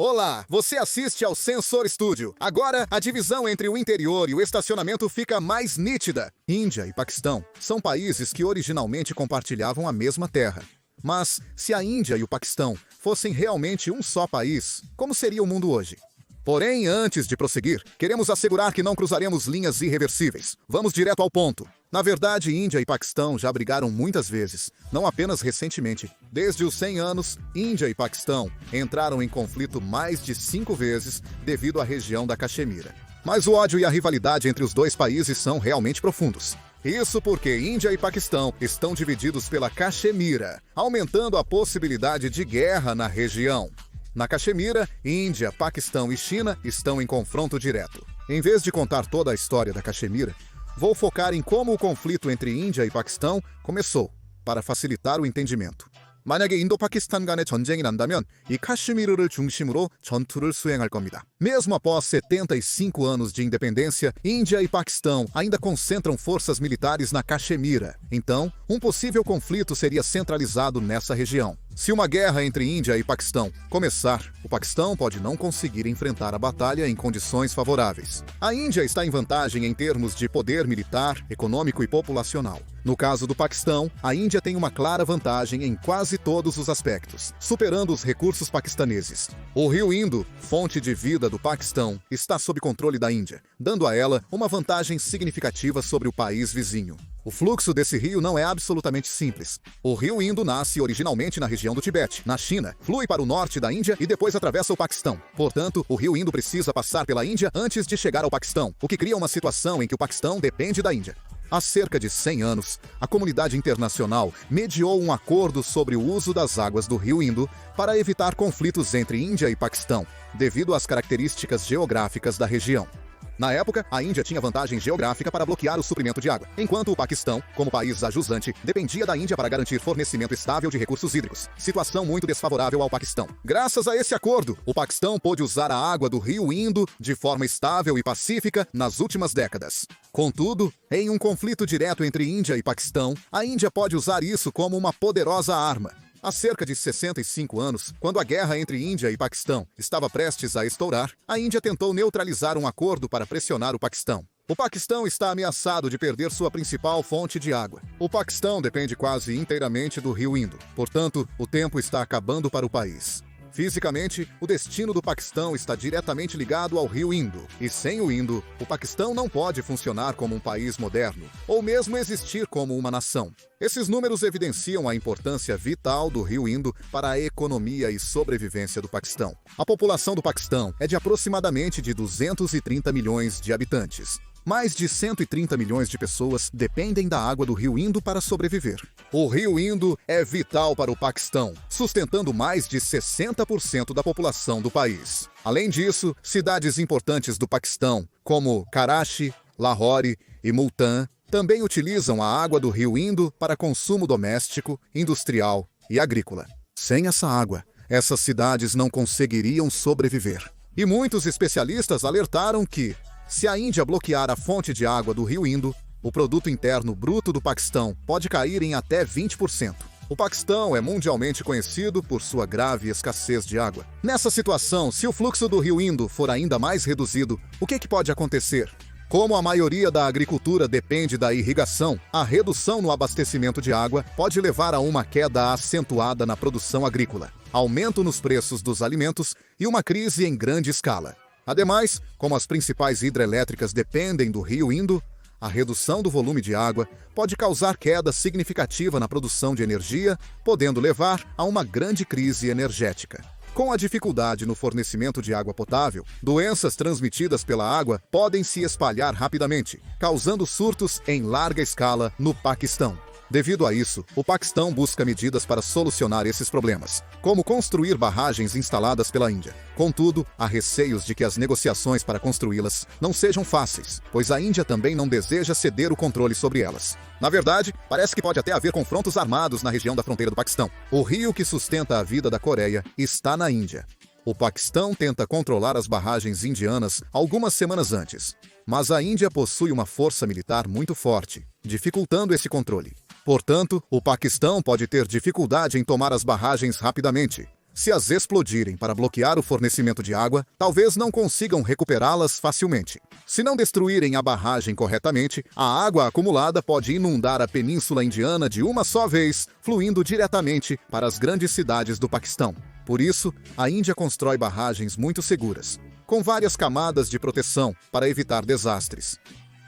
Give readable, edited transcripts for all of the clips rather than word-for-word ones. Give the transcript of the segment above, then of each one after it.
Olá, você assiste ao Sensor Studio. Agora, a divisão entre o interior e o estacionamento fica mais nítida. Índia e Paquistão são países que originalmente compartilhavam a mesma terra. Mas, se a Índia e o Paquistão fossem realmente um só país, como seria o mundo hoje? Porém, antes de prosseguir, queremos assegurar que não cruzaremos linhas irreversíveis. Vamos direto ao ponto. Na verdade, Índia e Paquistão já brigaram muitas vezes, não apenas recentemente. Desde os 100 anos, Índia e Paquistão entraram em conflito mais de 5 vezes devido à região da Caxemira. Mas o ódio e a rivalidade entre os dois países são realmente profundos. Isso porque Índia e Paquistão estão divididos pela Caxemira, aumentando a possibilidade de guerra na região. Na Caxemira, Índia, Paquistão e China estão em confronto direto. Em vez de contar toda a história da Caxemira, vou focar em como o conflito entre Índia e Paquistão começou, para facilitar o entendimento. 만약에 인도 파키스탄 간의 전쟁이 난다면 이 카슈미르를 중심으로 전투를 수행할 겁니다. Mesmo após 75 anos de independência, Índia e Paquistão ainda concentram forças militares na Caxemira. Então, um possível conflito seria centralizado nessa região. Se uma guerra entre Índia e Paquistão começar, o Paquistão pode não conseguir enfrentar a batalha em condições favoráveis. A Índia está em vantagem em termos de poder militar, econômico e populacional. No caso do Paquistão, a Índia tem uma clara vantagem em quase todos os aspectos, superando os recursos paquistaneses. O rio Indo, fonte de vida do Paquistão, está sob controle da Índia, dando a ela uma vantagem significativa sobre o país vizinho. O fluxo desse rio não é absolutamente simples. O rio Indo nasce originalmente na região do Tibete, na China, flui para o norte da Índia e depois atravessa o Paquistão. Portanto, o rio Indo precisa passar pela Índia antes de chegar ao Paquistão, o que cria uma situação em que o Paquistão depende da Índia. Há cerca de 100 anos, a comunidade internacional mediou um acordo sobre o uso das águas do rio Indo para evitar conflitos entre Índia e Paquistão, devido às características geográficas da região. Na época, a Índia tinha vantagem geográfica para bloquear o suprimento de água, enquanto o Paquistão, como país ajusante, dependia da Índia para garantir fornecimento estável de recursos hídricos, situação muito desfavorável ao Paquistão. Graças a esse acordo, o Paquistão pôde usar a água do rio Indo de forma estável e pacífica nas últimas décadas. Contudo, em um conflito direto entre Índia e Paquistão, a Índia pode usar isso como uma poderosa arma. Há cerca de 65 anos, quando a guerra entre Índia e Paquistão estava prestes a estourar, a Índia tentou neutralizar um acordo para pressionar o Paquistão. O Paquistão está ameaçado de perder sua principal fonte de água. O Paquistão depende quase inteiramente do rio Indo, portanto, o tempo está acabando para o país. Fisicamente, o destino do Paquistão está diretamente ligado ao rio Indo, e sem o Indo, o Paquistão não pode funcionar como um país moderno, ou mesmo existir como uma nação. Esses números evidenciam a importância vital do rio Indo para a economia e sobrevivência do Paquistão. A população do Paquistão é de aproximadamente de 230 milhões de habitantes. Mais de 130 milhões de pessoas dependem da água do rio Indo para sobreviver. O rio Indo é vital para o Paquistão, sustentando mais de 60% da população do país. Além disso, cidades importantes do Paquistão, como Karachi, Lahore e Multan, também utilizam a água do rio Indo para consumo doméstico, industrial e agrícola. Sem essa água, essas cidades não conseguiriam sobreviver. E muitos especialistas alertaram que, se a Índia bloquear a fonte de água do rio Indo, o produto interno bruto do Paquistão pode cair em até 20%. O Paquistão é mundialmente conhecido por sua grave escassez de água. Nessa situação, se o fluxo do rio Indo for ainda mais reduzido, o que pode acontecer? Como a maioria da agricultura depende da irrigação, a redução no abastecimento de água pode levar a uma queda acentuada na produção agrícola, aumento nos preços dos alimentos e uma crise em grande escala. Ademais, como as principais hidrelétricas dependem do rio Indo, a redução do volume de água pode causar queda significativa na produção de energia, podendo levar a uma grande crise energética. Com a dificuldade no fornecimento de água potável, doenças transmitidas pela água podem se espalhar rapidamente, causando surtos em larga escala no Paquistão. Devido a isso, o Paquistão busca medidas para solucionar esses problemas, como construir barragens instaladas pela Índia. Contudo, há receios de que as negociações para construí-las não sejam fáceis, pois a Índia também não deseja ceder o controle sobre elas. Na verdade, parece que pode até haver confrontos armados na região da fronteira do Paquistão. O rio que sustenta a vida da Coreia está na Índia. O Paquistão tenta controlar as barragens indianas algumas semanas antes, mas a Índia possui uma força militar muito forte, dificultando esse controle. Portanto, o Paquistão pode ter dificuldade em tomar as barragens rapidamente. Se as explodirem para bloquear o fornecimento de água, talvez não consigam recuperá-las facilmente. Se não destruírem a barragem corretamente, a água acumulada pode inundar a Península Indiana de uma só vez, fluindo diretamente para as grandes cidades do Paquistão. Por isso, a Índia constrói barragens muito seguras, com várias camadas de proteção para evitar desastres.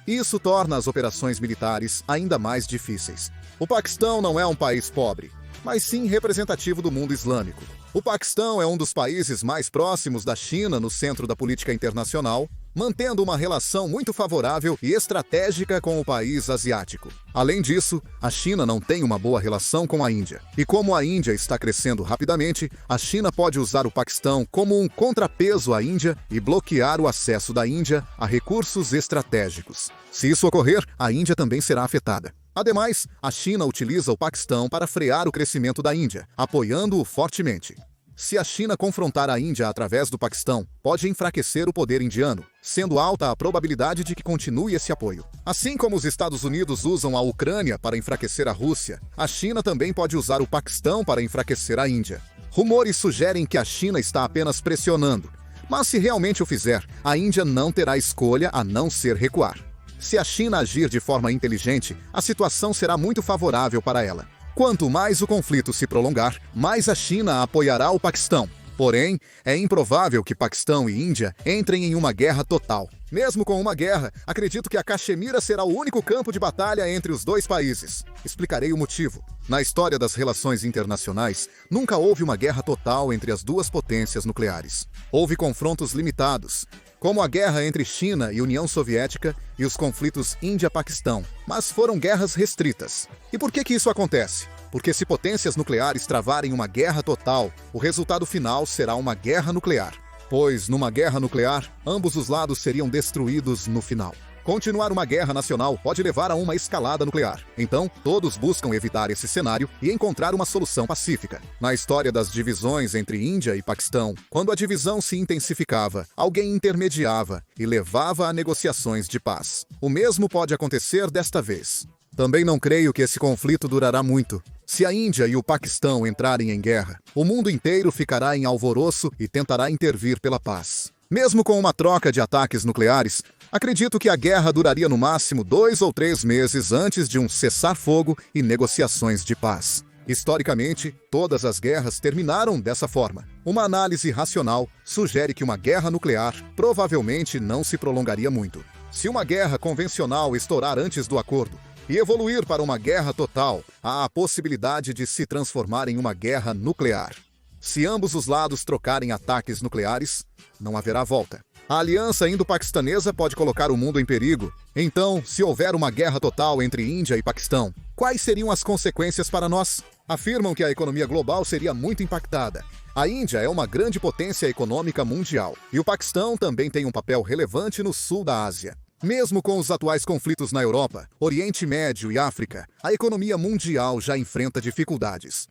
Isso torna as operações militares ainda mais difíceis. O Paquistão não é um país pobre, mas sim representativo do mundo islâmico. O Paquistão é um dos países mais próximos da China no centro da política internacional, mantendo uma relação muito favorável e estratégica com o país asiático. Além disso, a China não tem uma boa relação com a Índia. E como a Índia está crescendo rapidamente, a China pode usar o Paquistão como um contrapeso à Índia e bloquear o acesso da Índia a recursos estratégicos. Se isso ocorrer, a Índia também será afetada. Ademais, a China utiliza o Paquistão para frear o crescimento da Índia, apoiando-o fortemente. Se a China confrontar a Índia através do Paquistão, pode enfraquecer o poder indiano, sendo alta a probabilidade de que continue esse apoio. Assim como os Estados Unidos usam a Ucrânia para enfraquecer a Rússia, a China também pode usar o Paquistão para enfraquecer a Índia. Rumores sugerem que a China está apenas pressionando, mas se realmente o fizer, a Índia não terá escolha a não ser recuar. Se a China agir de forma inteligente, a situação será muito favorável para ela. Quanto mais o conflito se prolongar, mais a China apoiará o Paquistão. Porém, é improvável que Paquistão e Índia entrem em uma guerra total. Mesmo com uma guerra, acredito que a Caxemira será o único campo de batalha entre os dois países. Explicarei o motivo. Na história das relações internacionais, nunca houve uma guerra total entre as duas potências nucleares. Houve confrontos limitados, como a guerra entre China e União Soviética e os conflitos Índia-Paquistão, mas foram guerras restritas. E por que isso acontece? Porque se potências nucleares travarem uma guerra total, o resultado final será uma guerra nuclear. Pois, numa guerra nuclear, ambos os lados seriam destruídos no final. Continuar uma guerra nacional pode levar a uma escalada nuclear. Então, todos buscam evitar esse cenário e encontrar uma solução pacífica. Na história das divisões entre Índia e Paquistão, quando a divisão se intensificava, alguém intermediava e levava a negociações de paz. O mesmo pode acontecer desta vez. Também não creio que esse conflito durará muito. Se a Índia e o Paquistão entrarem em guerra, o mundo inteiro ficará em alvoroço e tentará intervir pela paz. Mesmo com uma troca de ataques nucleares, acredito que a guerra duraria no máximo 2 ou 3 meses antes de um cessar-fogo e negociações de paz. Historicamente, todas as guerras terminaram dessa forma. Uma análise racional sugere que uma guerra nuclear provavelmente não se prolongaria muito. Se uma guerra convencional estourar antes do acordo e evoluir para uma guerra total, há a possibilidade de se transformar em uma guerra nuclear. Se ambos os lados trocarem ataques nucleares, não haverá volta. A aliança indo-paquistanesa pode colocar o mundo em perigo. Então, se houver uma guerra total entre Índia e Paquistão, quais seriam as consequências para nós? Afirmam que a economia global seria muito impactada. A Índia é uma grande potência econômica mundial, e o Paquistão também tem um papel relevante no sul da Ásia. Mesmo com os atuais conflitos na Europa, Oriente Médio e África, a economia mundial já enfrenta dificuldades.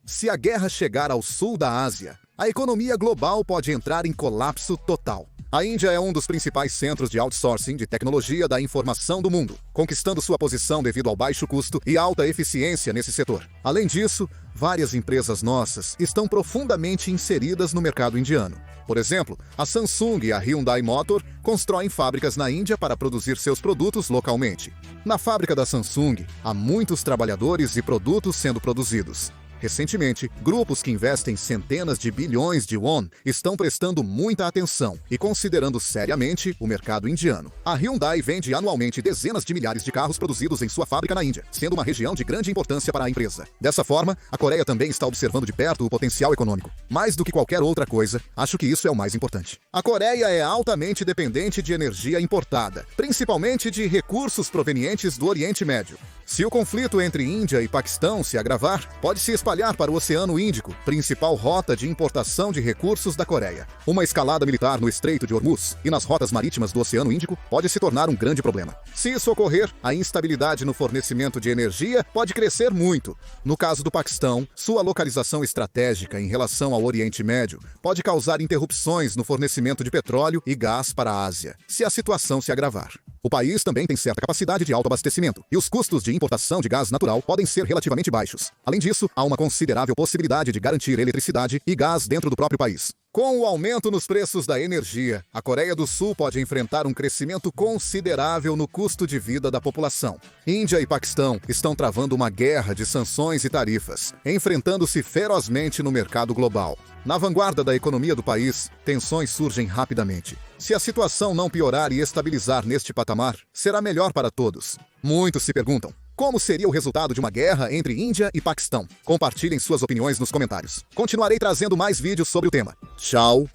Se a guerra chegar ao sul da Ásia, a economia global pode entrar em colapso total. A Índia é um dos principais centros de outsourcing de tecnologia da informação do mundo, conquistando sua posição devido ao baixo custo e alta eficiência nesse setor. Além disso, várias empresas nossas estão profundamente inseridas no mercado indiano. Por exemplo, a Samsung e a Hyundai Motor constroem fábricas na Índia para produzir seus produtos localmente. Na fábrica da Samsung, há muitos trabalhadores e produtos sendo produzidos. Recentemente, grupos que investem centenas de bilhões de won estão prestando muita atenção e considerando seriamente o mercado indiano. A Hyundai vende anualmente dezenas de milhares de carros produzidos em sua fábrica na Índia, sendo uma região de grande importância para a empresa. Dessa forma, a Coreia também está observando de perto o potencial econômico. Mais do que qualquer outra coisa, acho que isso é o mais importante. A Coreia é altamente dependente de energia importada, principalmente de recursos provenientes do Oriente Médio. Se o conflito entre Índia e Paquistão se agravar, pode se espalhar para o Oceano Índico, principal rota de importação de recursos da Coreia. Uma escalada militar no Estreito de Hormuz e nas rotas marítimas do Oceano Índico pode se tornar um grande problema. Se isso ocorrer, a instabilidade no fornecimento de energia pode crescer muito. No caso do Paquistão, sua localização estratégica em relação ao Oriente Médio pode causar interrupções no fornecimento de petróleo e gás para a Ásia, se a situação se agravar. O país também tem certa capacidade de autoabastecimento, e os custos de importação de gás natural podem ser relativamente baixos. Além disso, há uma considerável possibilidade de garantir eletricidade e gás dentro do próprio país. Com o aumento nos preços da energia, a Coreia do Sul pode enfrentar um crescimento considerável no custo de vida da população. Índia e Paquistão estão travando uma guerra de sanções e tarifas, enfrentando-se ferozmente no mercado global. Na vanguarda da economia do país, tensões surgem rapidamente. Se a situação não piorar e estabilizar neste patamar, será melhor para todos. Muitos se perguntam: como seria o resultado de uma guerra entre Índia e Paquistão? Compartilhem suas opiniões nos comentários. Continuarei trazendo mais vídeos sobre o tema. Tchau!